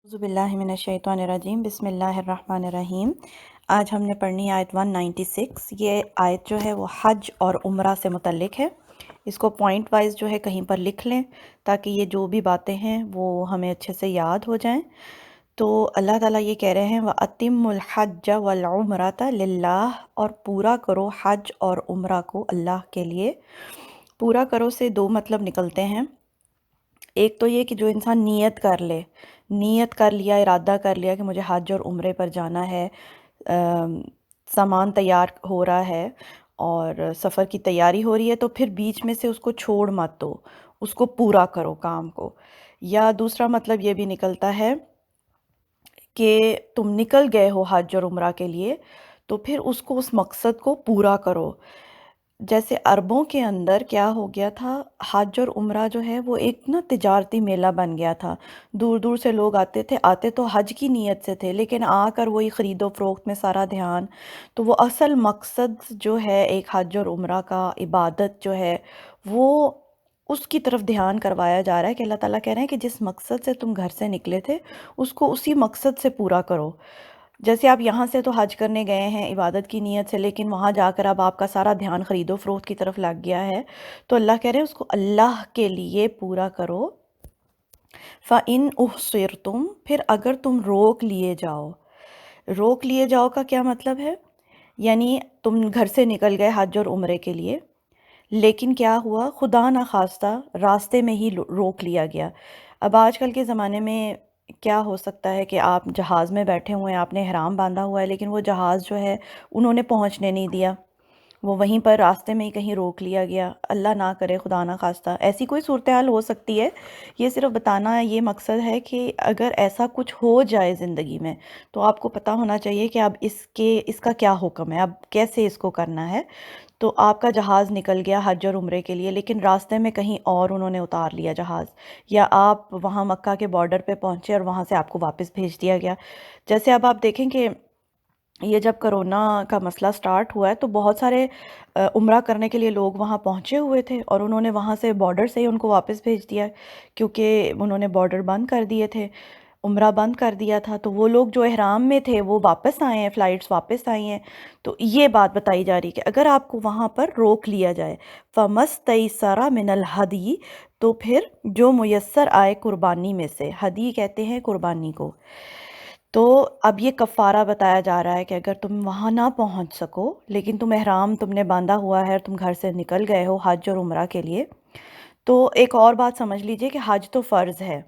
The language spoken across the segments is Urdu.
اعوذ باللہ من الشیطان الرجیم، بسم اللہ الرحمن الرحیم۔ آج ہم نے پڑھنی آیت 196۔ یہ آیت جو ہے وہ حج اور عمرہ سے متعلق ہے۔ اس کو پوائنٹ وائز جو ہے کہیں پر لکھ لیں تاکہ یہ جو بھی باتیں ہیں وہ ہمیں اچھے سے یاد ہو جائیں۔ تو اللہ تعالیٰ یہ کہہ رہے ہیں وَأَتِمُّ الْحَجَّ وَالْعُمْرَةَ لِلَّهِ، اور پورا کرو حج اور عمرہ کو اللہ کے لیے۔ پورا کرو سے دو مطلب نکلتے ہیں۔ ایک تو یہ کہ جو انسان نیت کر لیا، ارادہ کر لیا کہ مجھے حج اور عمرے پر جانا ہے، سامان تیار ہو رہا ہے اور سفر کی تیاری ہو رہی ہے، تو پھر بیچ میں سے اس کو چھوڑ مت دو، اس کو پورا کرو کام کو۔ یا دوسرا مطلب یہ بھی نکلتا ہے کہ تم نکل گئے ہو حج اور عمرہ کے لیے تو پھر اس مقصد کو پورا کرو۔ جیسے عربوں کے اندر کیا ہو گیا تھا، حج اور عمرہ جو ہے وہ ایک تجارتی میلہ بن گیا تھا۔ دور دور سے لوگ آتے تو حج کی نیت سے تھے، لیکن آ کر وہی خرید و فروخت میں سارا دھیان۔ تو وہ اصل مقصد جو ہے ایک حج اور عمرہ کا، عبادت جو ہے، وہ اس کی طرف دھیان کروایا جا رہا ہے کہ اللہ تعالیٰ کہہ رہے ہیں کہ جس مقصد سے تم گھر سے نکلے تھے اس کو اسی مقصد سے پورا کرو۔ جیسے آپ یہاں سے تو حج کرنے گئے ہیں عبادت کی نیت سے، لیکن وہاں جا کر اب آپ کا سارا دھیان خرید و فروخت کی طرف لگ گیا ہے، تو اللہ کہہ رہے ہیں اس کو اللہ کے لیے پورا کرو۔ فَإِنْ أُحْصِرْتُمْ، پھر اگر تم روک لیے جاؤ کا کیا مطلب ہے؟ یعنی تم گھر سے نکل گئے حج اور عمرے کے لیے، لیکن کیا ہوا، خدا نخواستہ راستے میں ہی روک لیا گیا۔ اب آج کل کے زمانے میں کیا ہو سکتا ہے کہ آپ جہاز میں بیٹھے ہوئے ہیں، آپ نے احرام باندھا ہوا ہے، لیکن وہ جہاز جو ہے انہوں نے پہنچنے نہیں دیا، وہ وہیں پر راستے میں ہی کہیں روک لیا گیا۔ اللہ نہ کرے، خدا نہ خواستہ ایسی کوئی صورتحال ہو سکتی ہے۔ یہ صرف بتانا یہ مقصد ہے کہ اگر ایسا کچھ ہو جائے زندگی میں تو آپ کو پتہ ہونا چاہیے کہ اب اس کا کیا حکم ہے، اب کیسے اس کو کرنا ہے۔ تو آپ کا جہاز نکل گیا حج اور عمرے کے لیے، لیکن راستے میں کہیں اور انہوں نے اتار لیا جہاز، یا آپ وہاں مکہ کے بارڈر پہ پہنچے اور وہاں سے آپ کو واپس بھیج دیا گیا۔ جیسے اب آپ دیکھیں کہ یہ جب کرونا کا مسئلہ سٹارٹ ہوا ہے تو بہت سارے عمرہ کرنے کے لیے لوگ وہاں پہنچے ہوئے تھے، اور انہوں نے وہاں سے بارڈر سے ہی ان کو واپس بھیج دیا، کیونکہ انہوں نے بارڈر بند کر دیے تھے، عمرہ بند کر دیا تھا۔ تو وہ لوگ جو احرام میں تھے وہ واپس آئے ہیں، فلائٹس واپس آئی ہیں۔ تو یہ بات بتائی جا رہی کہ اگر آپ کو وہاں پر روک لیا جائے، فَمَسْتَيْسَرَ مِنَ الْهَدْيِ، تو پھر جو میسر آئے قربانی میں سے، ہدی کہتے ہیں قربانی کو۔ تو اب یہ کفارہ بتایا جا رہا ہے کہ اگر تم وہاں نہ پہنچ سکو، لیکن تم نے باندھا ہوا ہے اور تم گھر سے نکل گئے ہو حج اور عمرہ کے لیے، تو ایک اور بات سمجھ لیجئے کہ حج تو فرض ہے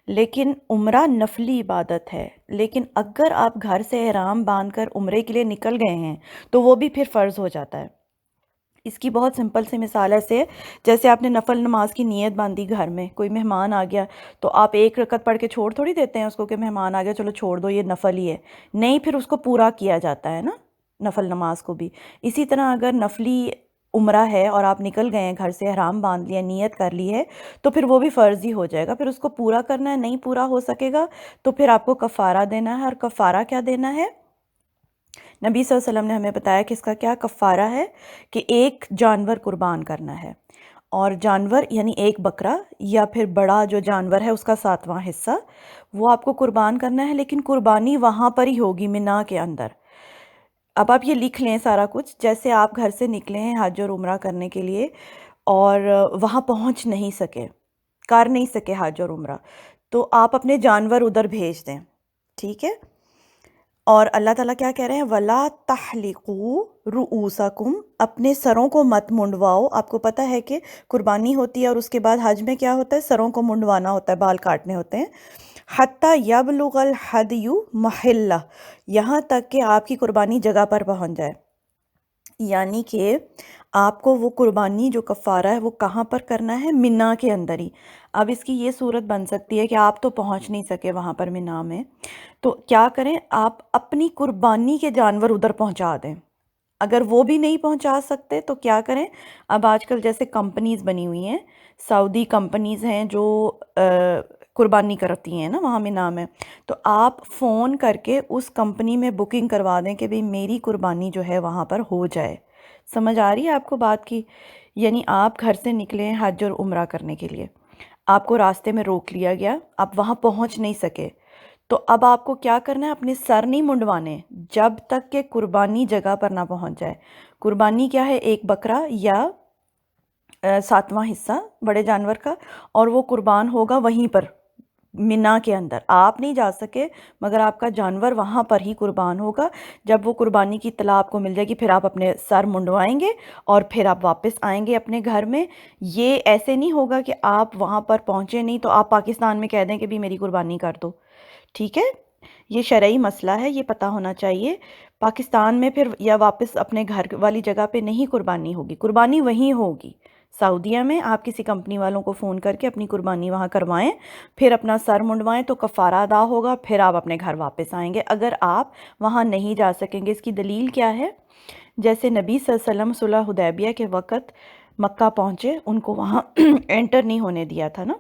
لیکن عمرہ نفلی عبادت ہے۔ لیکن اگر آپ گھر سے احرام باندھ کر عمرے کے لیے نکل گئے ہیں تو وہ بھی پھر فرض ہو جاتا ہے۔ اس کی بہت سمپل سی مثال ایسے ہے، جیسے آپ نے نفل نماز کی نیت باندھی، گھر میں کوئی مہمان آ گیا تو آپ ایک رکعت پڑھ کے چھوڑ تھوڑی دیتے ہیں اس کو کہ مہمان آ گیا چلو چھوڑ دو، یہ نفل ہی ہے، نہیں، پھر اس کو پورا کیا جاتا ہے نا، نفل نماز کو بھی۔ اسی طرح اگر نفلی عمرہ ہے اور آپ نکل گئے ہیں گھر سے، احرام باندھ لیا، نیت کر لی ہے، تو پھر وہ بھی فرض ہی ہو جائے گا، پھر اس کو پورا کرنا ہے۔ نہیں پورا ہو سکے گا تو پھر آپ کو کفارہ دینا ہے، اور کفارہ کیا دینا ہے؟ نبی صلی اللہ علیہ وسلم نے ہمیں بتایا کہ اس کا کیا کفارہ ہے، کہ ایک جانور قربان کرنا ہے، اور جانور یعنی ایک بکرا یا پھر بڑا جو جانور ہے اس کا 7واں حصہ، وہ آپ کو قربان کرنا ہے، لیکن قربانی وہاں پر ہی ہوگی، منا کے اندر۔ اب آپ یہ لکھ لیں سارا کچھ، جیسے آپ گھر سے نکلے ہیں حج اور عمرہ کرنے کے لیے اور وہاں پہنچ نہیں سکے، کر نہیں سکے حج اور عمرہ، تو آپ اپنے جانور ادھر بھیج دیں، ٹھیک ہے؟ اور اللہ تعالیٰ کیا کہہ رہے ہیں، وَلَا تَحْلِقُوا رُؤُوسَكُمْ، اپنے سروں کو مت منڈواؤ۔ آپ کو پتہ ہے کہ قربانی ہوتی ہے اور اس کے بعد حج میں کیا ہوتا ہے، سروں کو منڈوانا ہوتا ہے، بال کاٹنے ہوتے ہیں۔ حَتَّى يَبْلُغَ الْحَدْيُ مَحِلَّهُ، یہاں تک کہ آپ کی قربانی جگہ پر پہنچ جائے، یعنی کہ آپ کو وہ قربانی جو کفارہ ہے وہ کہاں پر کرنا ہے، منا کے اندر ہی۔ اب اس کی یہ صورت بن سکتی ہے کہ آپ تو پہنچ نہیں سکے وہاں پر منا میں، تو کیا کریں، آپ اپنی قربانی کے جانور ادھر پہنچا دیں۔ اگر وہ بھی نہیں پہنچا سکتے تو کیا کریں، اب آج کل جیسے کمپنیز بنی ہوئی ہیں، سعودی کمپنیز ہیں جو قربانی کرتی ہیں نا وہاں منا میں، تو آپ فون کر کے اس کمپنی میں بکنگ کروا دیں کہ بھئی میری قربانی جو ہے وہاں پر ہو جائے۔ سمجھ آ رہی ہے آپ کو بات کی؟ یعنی آپ گھر سے نکلے ہیں حج اور عمرہ کرنے کے لیے، آپ کو راستے میں روک لیا گیا، آپ وہاں پہنچ نہیں سکے، تو اب آپ کو کیا کرنا ہے، اپنے سر نہیں منڈوانے جب تک کہ قربانی جگہ پر نہ پہنچ جائے۔ قربانی کیا ہے، ایک بکرا یا ساتواں حصہ بڑے جانور کا، اور وہ قربان ہوگا وہیں پر منا کے اندر۔ آپ نہیں جا سکے مگر آپ کا جانور وہاں پر ہی قربان ہوگا۔ جب وہ قربانی کی اطلاع آپ کو مل جائے گی، پھر آپ اپنے سر منڈوائیں گے اور پھر آپ واپس آئیں گے اپنے گھر میں۔ یہ ایسے نہیں ہوگا کہ آپ وہاں پر پہنچے نہیں تو آپ پاکستان میں کہہ دیں کہ بھی میری قربانی کر دو، ٹھیک ہے؟ یہ شرعی مسئلہ ہے، یہ پتہ ہونا چاہیے۔ پاکستان میں پھر یا واپس اپنے گھر والی جگہ پہ نہیں قربانی ہوگی، قربانی وہیں ہوگی سعودیہ میں۔ آپ کسی کمپنی والوں کو فون کر کے اپنی قربانی وہاں کروائیں، پھر اپنا سر منڈوائیں تو کفارہ ادا ہوگا، پھر آپ اپنے گھر واپس آئیں گے اگر آپ وہاں نہیں جا سکیں گے۔ اس کی دلیل کیا ہے؟ جیسے نبی صلی اللہ علیہ وسلم صلح حدیبیہ کے وقت مکہ پہنچے، ان کو وہاں انٹر نہیں ہونے دیا تھا نا،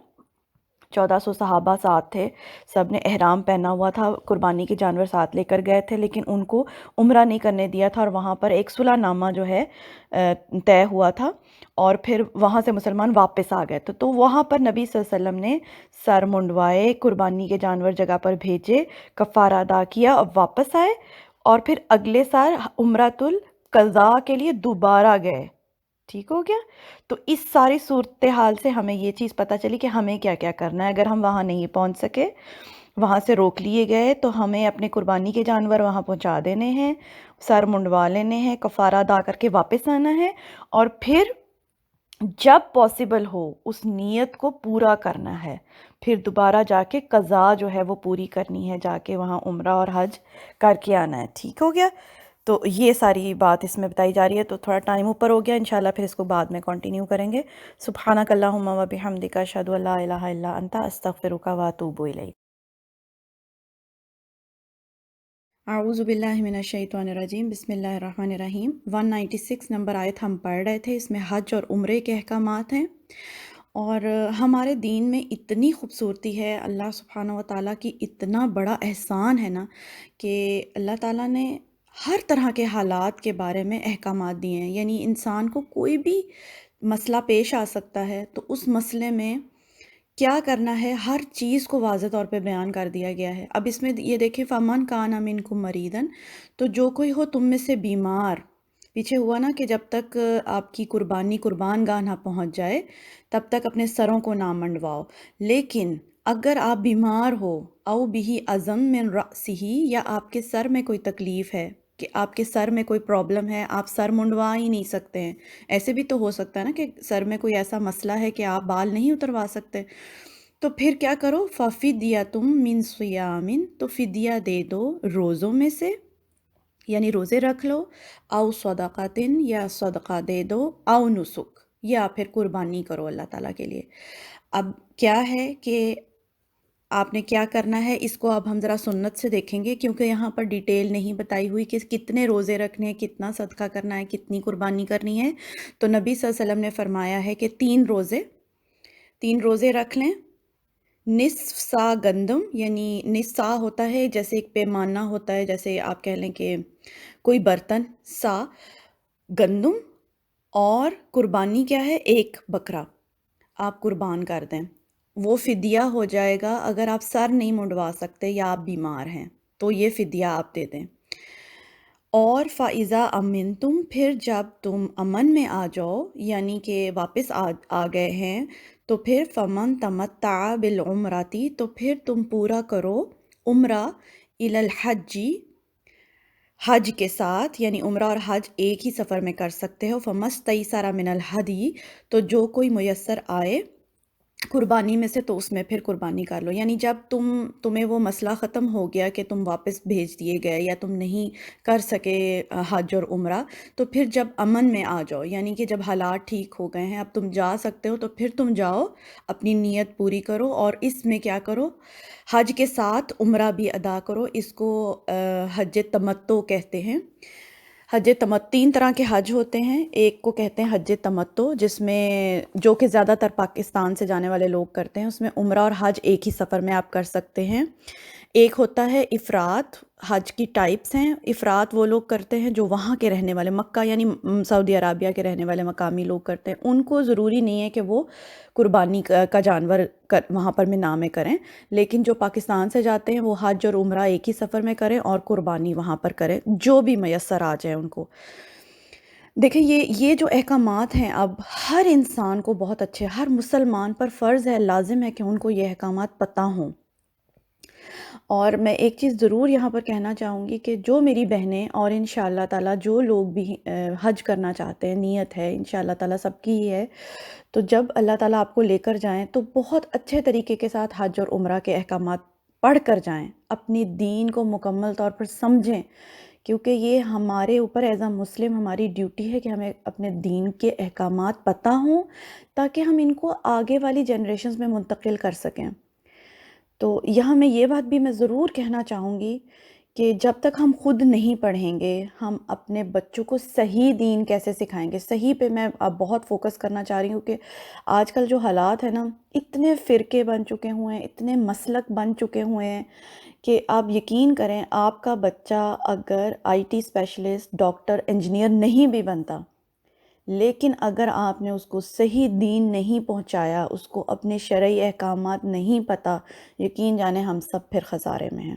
1400 صحابہ ساتھ تھے، سب نے احرام پہنا ہوا تھا، قربانی کے جانور ساتھ لے کر گئے تھے، لیکن ان کو عمرہ نہیں کرنے دیا تھا، اور وہاں پر ایک صلح نامہ جو ہے طے ہوا تھا، اور پھر وہاں سے مسلمان واپس آ گئے تھے۔ تو وہاں پر نبی صلی اللہ علیہ وسلم نے سر منڈوائے، قربانی کے جانور جگہ پر بھیجے، کفارہ ادا کیا، اب واپس آئے، اور پھر اگلے سال عمرۃ القضاء کے لیے دوبارہ گئے۔ ٹھیک ہو گیا؟ تو اس ساری صورتحال سے ہمیں یہ چیز پتہ چلی کہ ہمیں کیا کیا کرنا ہے۔ اگر ہم وہاں نہیں پہنچ سکے، وہاں سے روک لیے گئے، تو ہمیں اپنے قربانی کے جانور وہاں پہنچا دینے ہیں، سر منڈوا لینے ہیں، کفارہ ادا کر کے واپس آنا ہے، اور پھر جب پاسبل ہو اس نیت کو پورا کرنا ہے، پھر دوبارہ جا کے قضا جو ہے وہ پوری کرنی ہے، جا کے وہاں عمرہ اور حج کر کے آنا ہے۔ ٹھیک ہو گیا؟ تو یہ ساری بات اس میں بتائی جا رہی ہے، تو تھوڑا ٹائم اوپر ہو گیا، انشاءاللہ پھر اس کو بعد میں کنٹینیو کریں گے۔ سبحانک اللہم و بحمدک، اشہد ان لا الہ الا انت، استغفرک و اتوب الیک۔ اعوذ باللہ من الشیطان الرجیم، بسم اللہ الرحمن الرحیم۔ 196 نمبر آیت ہم پڑھ رہے تھے، اس میں حج اور عمرے کے احکامات ہیں، اور ہمارے دین میں اتنی خوبصورتی ہے، اللہ سبحانہ و تعالیٰ کی اتنا بڑا احسان ہے نا، کہ اللہ تعالیٰ نے ہر طرح کے حالات کے بارے میں احکامات دیے ہیں۔ یعنی انسان کو کوئی بھی مسئلہ پیش آ سکتا ہے تو اس مسئلے میں کیا کرنا ہے، ہر چیز کو واضح طور پہ بیان کر دیا گیا ہے۔ اب اس میں یہ دیکھیں، فَمَنْ كَانَ مِنْكُمْ مَرِيضًا، تو جو کوئی ہو تم میں سے بیمار، پیچھے ہوا نا کہ جب تک آپ کی قربانی قربان گاہ نہ پہنچ جائے تب تک اپنے سروں کو نہ منڈواؤ، لیکن اگر آپ بیمار ہو، او بِهِ اَذًى مِّن رَأْسِهِ، یا آپ کے سر میں کوئی تکلیف ہے، کہ آپ کے سر میں کوئی پرابلم ہے، آپ سر منڈوا ہی نہیں سکتے ہیں۔ ایسے بھی تو ہو سکتا ہے نا کہ سر میں کوئی ایسا مسئلہ ہے کہ آپ بال نہیں اتروا سکتے، تو پھر کیا کرو، فَفِدْيَةٌ مِّن صِيَامٍ، تو فدیہ دے دو روزوں میں سے، یعنی روزے رکھ لو، او صدقاتن، یا صدقہ دے دو، او نسک، یا پھر قربانی کرو اللہ تعالیٰ کے لیے۔ اب کیا ہے کہ آپ نے کیا کرنا ہے، اس کو اب ہم ذرا سنت سے دیکھیں گے، کیونکہ یہاں پر ڈیٹیل نہیں بتائی ہوئی کہ کتنے روزے رکھنے ہیں، کتنا صدقہ کرنا ہے، کتنی قربانی کرنی ہے۔ تو نبی صلی اللہ علیہ وسلم نے فرمایا ہے کہ 3 روزے رکھ لیں، نصف سا گندم، یعنی نصف سا ہوتا ہے جیسے ایک پیمانہ ہوتا ہے، جیسے آپ کہہ لیں کہ کوئی برتن، سا گندم، اور قربانی کیا ہے، ایک بکرا آپ قربان کر دیں، وہ فدیہ ہو جائے گا۔ اگر آپ سر نہیں منڈوا سکتے یا آپ بیمار ہیں تو یہ فدیہ آپ دے دیں۔ اور فَإِذَا أَمِنْتُمْ، پھر جب تم امن میں آ جاؤ، یعنی کہ واپس آ گئے ہیں، تو پھر فَمَنْ تَمَتَّعَ بِالْعُمْرَةِ، تو پھر تم پورا کرو عمرہ، إِلَى الْحَجِّ، حج کے ساتھ، یعنی عمرہ اور حج ایک ہی سفر میں کر سکتے ہو۔ فَمَسْتَيْسَرَ مِنَ الْهَدْيِ، تو جو کوئی میسر آئے قربانی میں سے تو اس میں پھر قربانی کر لو۔ یعنی جب تمہیں وہ مسئلہ ختم ہو گیا کہ تم واپس بھیج دیے گئے یا تم نہیں کر سکے حج اور عمرہ، تو پھر جب امن میں آ جاؤ، یعنی کہ جب حالات ٹھیک ہو گئے ہیں، اب تم جا سکتے ہو، تو پھر تم جاؤ، اپنی نیت پوری کرو، اور اس میں کیا کرو، حج کے ساتھ عمرہ بھی ادا کرو۔ اس کو حج تمتع کہتے ہیں۔ حج تمتع 3 طرح کے حج ہوتے ہیں، ایک کو کہتے ہیں حج تمتع، جس میں جو کہ زیادہ تر پاکستان سے جانے والے لوگ کرتے ہیں، اس میں عمرہ اور حج ایک ہی سفر میں آپ کر سکتے ہیں۔ ایک ہوتا ہے افراد، حج کی ٹائپس ہیں۔ افراد وہ لوگ کرتے ہیں جو وہاں کے رہنے والے، مکہ یعنی سعودی عربیہ کے رہنے والے مقامی لوگ کرتے ہیں۔ ان کو ضروری نہیں ہے کہ وہ قربانی کا جانور وہاں پر مینا میں کریں، لیکن جو پاکستان سے جاتے ہیں وہ حج اور عمرہ ایک ہی سفر میں کریں اور قربانی وہاں پر کریں، جو بھی میسر آ جائے ان کو۔ دیکھیں یہ جو احکامات ہیں، اب ہر انسان کو بہت اچھے، ہر مسلمان پر فرض ہے، لازم ہے کہ ان کو یہ احکامات پتہ ہوں۔ اور میں ایک چیز ضرور یہاں پر کہنا چاہوں گی کہ جو میری بہنیں اور انشاءاللہ تعالیٰ جو لوگ بھی حج کرنا چاہتے ہیں، نیت ہے انشاءاللہ تعالیٰ سب کی ہی ہے، تو جب اللہ تعالیٰ آپ کو لے کر جائیں تو بہت اچھے طریقے کے ساتھ حج اور عمرہ کے احکامات پڑھ کر جائیں، اپنی دین کو مکمل طور پر سمجھیں، کیونکہ یہ ہمارے اوپر ایز اے مسلم ہماری ڈیوٹی ہے کہ ہمیں اپنے دین کے احکامات پتہ ہوں تاکہ ہم ان کو آگے والی جنریشنز میں منتقل کر سکیں۔ تو یہاں میں یہ بات بھی میں ضرور کہنا چاہوں گی کہ جب تک ہم خود نہیں پڑھیں گے، ہم اپنے بچوں کو صحیح دین کیسے سکھائیں گے؟ صحیح پہ میں اب بہت فوکس کرنا چاہ رہی ہوں کہ آج کل جو حالات ہیں نا، اتنے فرقے بن چکے ہوئے ہیں، اتنے مسلک بن چکے ہوئے ہیں کہ آپ یقین کریں، آپ کا بچہ اگر I T specialist, doctor, engineer نہیں بھی بنتا، لیکن اگر آپ نے اس کو صحیح دین نہیں پہنچایا، اس کو اپنے شرعی احکامات نہیں پتہ، یقین جانیں ہم سب پھر خسارے میں ہیں۔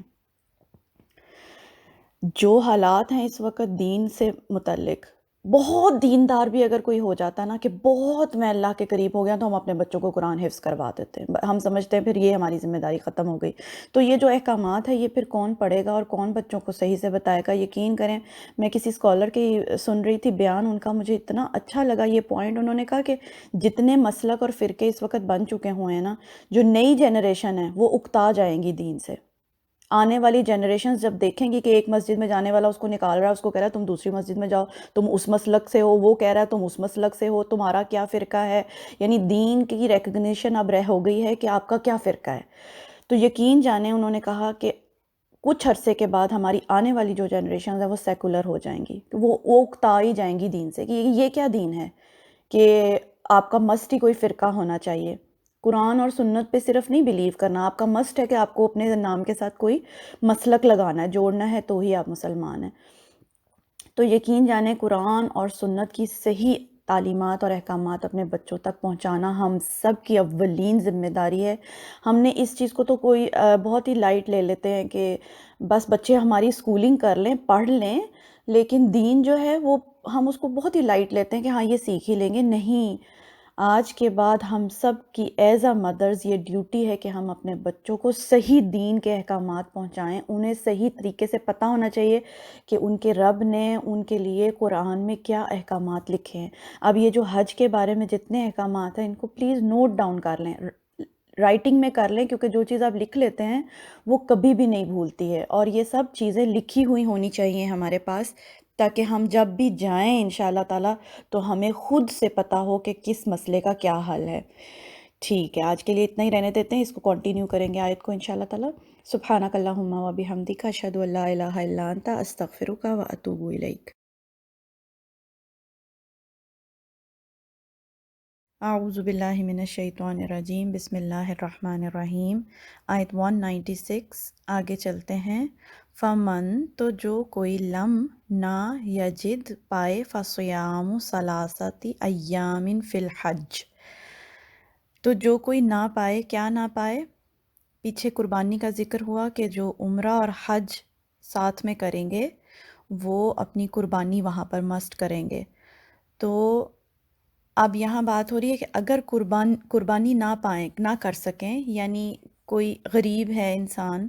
جو حالات ہیں اس وقت دین سے متعلق، بہت دیندار بھی اگر کوئی ہو جاتا نا کہ بہت میں اللہ کے قریب ہو گیا، تو ہم اپنے بچوں کو قرآن حفظ کروا دیتے ہیں، ہم سمجھتے ہیں پھر یہ ہماری ذمہ داری ختم ہو گئی۔ تو یہ جو احکامات ہے، یہ پھر کون پڑھے گا اور کون بچوں کو صحیح سے بتائے گا؟ یقین کریں، میں کسی اسکالر کی سن رہی تھی بیان ان کا، مجھے اتنا اچھا لگا یہ پوائنٹ، انہوں نے کہا کہ جتنے مسلک اور فرقے اس وقت بن چکے ہوئے ہیں نا، جو نئی جنریشن ہے وہ اکتا جائیں گی دین سے۔ آنے والی جنریشنز جب دیکھیں گی کہ ایک مسجد میں جانے والا اس کو نکال رہا ہے، اس کو کہہ رہا ہے تم دوسری مسجد میں جاؤ، تم اس مسلک سے ہو، وہ کہہ رہا ہے تم اس مسلک سے ہو، تمہارا کیا فرقہ ہے؟ یعنی دین کی ریکگنیشن اب ہو گئی ہے کہ آپ کا کیا فرقہ ہے۔ تو یقین جانیں انہوں نے کہا کہ کچھ عرصے کے بعد ہماری آنے والی جو جنریشنز ہیں وہ سیکولر ہو جائیں گی، وہ اکتا ہی جائیں گی دین سے کہ یہ کیا دین ہے کہ آپ کا مسٹ ہی کوئی فرقہ ہونا چاہیے۔ قرآن اور سنت پہ صرف نہیں بیلیو کرنا، آپ کا مسٹ ہے کہ آپ کو اپنے نام کے ساتھ کوئی مسلک لگانا ہے، جوڑنا ہے، تو ہی آپ مسلمان ہیں۔ تو یقین جانیں قرآن اور سنت کی صحیح تعلیمات اور احکامات اپنے بچوں تک پہنچانا ہم سب کی اولین ذمہ داری ہے۔ ہم نے اس چیز کو تو کوئی بہت ہی لائٹ لے لیتے ہیں کہ بس بچے ہماری اسکولنگ کر لیں، پڑھ لیں، لیکن دین جو ہے وہ ہم اس کو بہت ہی لائٹ لیتے ہیں کہ ہاں یہ سیکھ ہی لیں گے۔ نہیں، آج کے بعد ہم سب کی ایز اے مدرز یہ ڈیوٹی ہے کہ ہم اپنے بچوں کو صحیح دین کے احکامات پہنچائیں، انہیں صحیح طریقے سے پتہ ہونا چاہیے کہ ان کے رب نے ان کے لیے قرآن میں کیا احکامات لکھے ہیں۔ اب یہ جو حج کے بارے میں جتنے احکامات ہیں ان کو پلیز نوٹ ڈاؤن کر لیں، رائٹنگ میں کر لیں، کیونکہ جو چیز آپ لکھ لیتے ہیں وہ کبھی بھی نہیں بھولتی ہے، اور یہ سب چیزیں لکھی ہوئی ہونی چاہیے ہمارے پاس، تاکہ ہم جب بھی جائیں انشاءاللہ تعالیٰ تو ہمیں خود سے پتہ ہو کہ کس مسئلے کا کیا حل ہے۔ ٹھیک ہے، آج کے لیے اتنا ہی رہنے دیتے ہیں، اس کو کنٹینیو کریں گے آیت کو انشاءاللہ تعالیٰ۔ سبحانک اللہم و بحمدک، اشہد ان لا الہ الا انت، استغفرک و اتوب الیک۔ اعوذ باللہ من الشیطان الرجیم، بسم اللہ الرحمن الرحیم۔ آیت 196، آگے چلتے ہیں۔ فمن، تو جو کوئی لم نہ یجد پائے، فصیام ثلاثۃ ایام فی الحج، تو جو کوئی نہ پائے، کیا نہ پائے؟ پیچھے قربانی کا ذکر ہوا کہ جو عمرہ اور حج ساتھ میں کریں گے وہ اپنی قربانی وہاں پر مسٹ کریں گے۔ تو اب یہاں بات ہو رہی ہے کہ اگر قربانی نہ پائیں، نہ کر سکیں، یعنی کوئی غریب ہے انسان،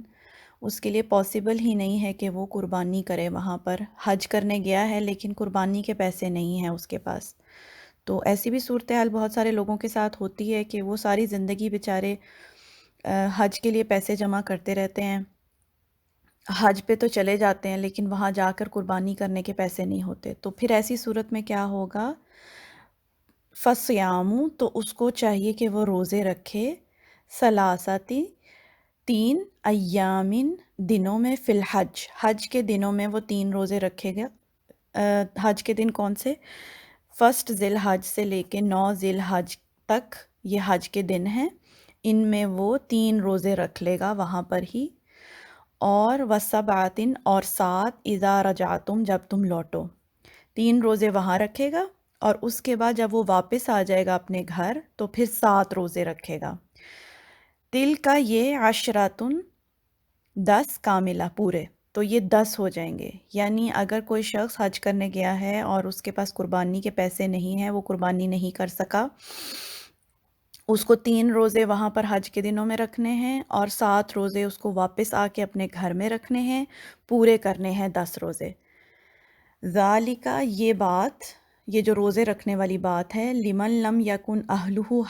اس کے لیے پاسبل ہی نہیں ہے کہ وہ قربانی کرے، وہاں پر حج کرنے گیا ہے لیکن قربانی کے پیسے نہیں ہیں اس کے پاس، تو ایسی بھی صورتحال بہت سارے لوگوں کے ساتھ ہوتی ہے کہ وہ ساری زندگی بیچارے حج کے لیے پیسے جمع کرتے رہتے ہیں، حج پہ تو چلے جاتے ہیں لیکن وہاں جا کر قربانی کرنے کے پیسے نہیں ہوتے، تو پھر ایسی صورت میں کیا ہوگا؟ فَصِيَامُ، تو اس کو چاہیے کہ وہ روزے رکھے، ثلاثتی، 3 ایامن، دنوں میں، فی الحج، حج کے دنوں میں وہ 3 روزے رکھے گا۔ حج کے دن کون سے؟ 1 ذی الحج سے لے کے 9 ذی الحج تک یہ حج کے دن ہیں، ان میں وہ 3 روزے رکھ لے گا وہاں پر ہی۔ اور وسبعتن اور 7 اذا رجعتم جب تم لوٹو، 3 روزے وہاں رکھے گا اور اس کے بعد جب وہ واپس آ جائے گا اپنے گھر تو پھر 7 روزے رکھے گا۔ تل کا یہ عشراتن 10 کاملہ پورے، تو یہ 10 ہو جائیں گے۔ یعنی اگر کوئی شخص حج کرنے گیا ہے اور اس کے پاس قربانی کے پیسے نہیں ہیں، وہ قربانی نہیں کر سکا، اس کو 3 روزے وہاں پر حج کے دنوں میں رکھنے ہیں اور 7 روزے اس کو واپس آ کے اپنے گھر میں رکھنے ہیں، پورے کرنے ہیں 10 روزے۔ ذالکا یہ بات، یہ جو روزے رکھنے والی بات ہے، لمن لم یکن اہلہ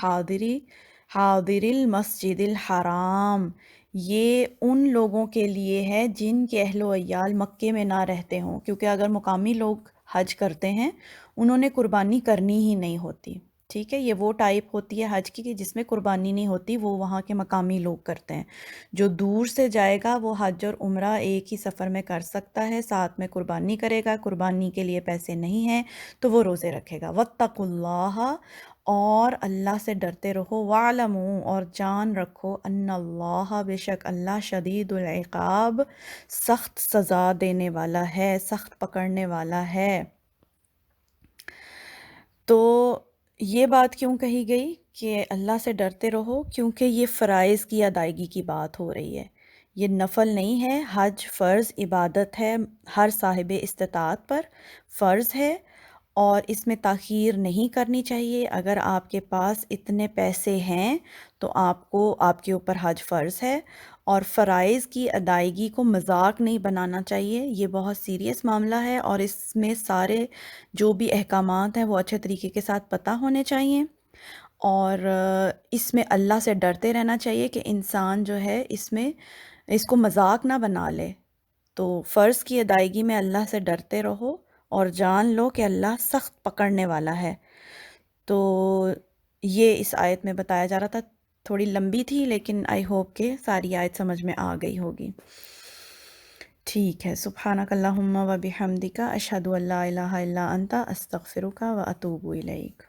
حاضر المسجد الحرام، یہ ان لوگوں کے لیے ہے جن کے اہل و عیال مکے میں نہ رہتے ہوں، کیونکہ اگر مقامی لوگ حج کرتے ہیں انہوں نے قربانی کرنی ہی نہیں ہوتی۔ ٹھیک ہے، یہ وہ ٹائپ ہوتی ہے حج کی کہ جس میں قربانی نہیں ہوتی، وہ وہاں کے مقامی لوگ کرتے ہیں۔ جو دور سے جائے گا وہ حج اور عمرہ ایک ہی سفر میں کر سکتا ہے، ساتھ میں قربانی کرے گا، قربانی کے لیے پیسے نہیں ہیں تو وہ روزے رکھے گا۔ واتقوا اللہ، اور اللہ سے ڈرتے رہو، وَاعْلَمُوا اور جان رکھو، ان اللہ بے شک اللہ شدید العقاب سخت سزا دینے والا ہے، سخت پکڑنے والا ہے۔ تو یہ بات کیوں کہی گئی کہ اللہ سے ڈرتے رہو؟ کیونکہ یہ فرائض کی ادائیگی کی بات ہو رہی ہے، یہ نفل نہیں ہے۔ حج فرض عبادت ہے، ہر صاحب استطاعت پر فرض ہے اور اس میں تاخیر نہیں کرنی چاہیے۔ اگر آپ کے پاس اتنے پیسے ہیں تو آپ کے اوپر حج فرض ہے، اور فرائض کی ادائیگی کو مذاق نہیں بنانا چاہیے، یہ بہت سیریس معاملہ ہے اور اس میں سارے جو بھی احکامات ہیں وہ اچھے طریقے کے ساتھ پتہ ہونے چاہیے، اور اس میں اللہ سے ڈرتے رہنا چاہیے کہ انسان جو ہے اس کو مذاق نہ بنا لے۔ تو فرض کی ادائیگی میں اللہ سے ڈرتے رہو اور جان لو کہ اللہ سخت پکڑنے والا ہے۔ تو یہ اس آیت میں بتایا جا رہا تھا، تھوڑی لمبی تھی لیکن آئی ہوپ کہ ساری آیت سمجھ میں آ گئی ہوگی۔ ٹھیک ہے، سبحانک اللہم و بحمدک، اشہد ان لا الہ الا انت، استغفرک و اتوب الیک۔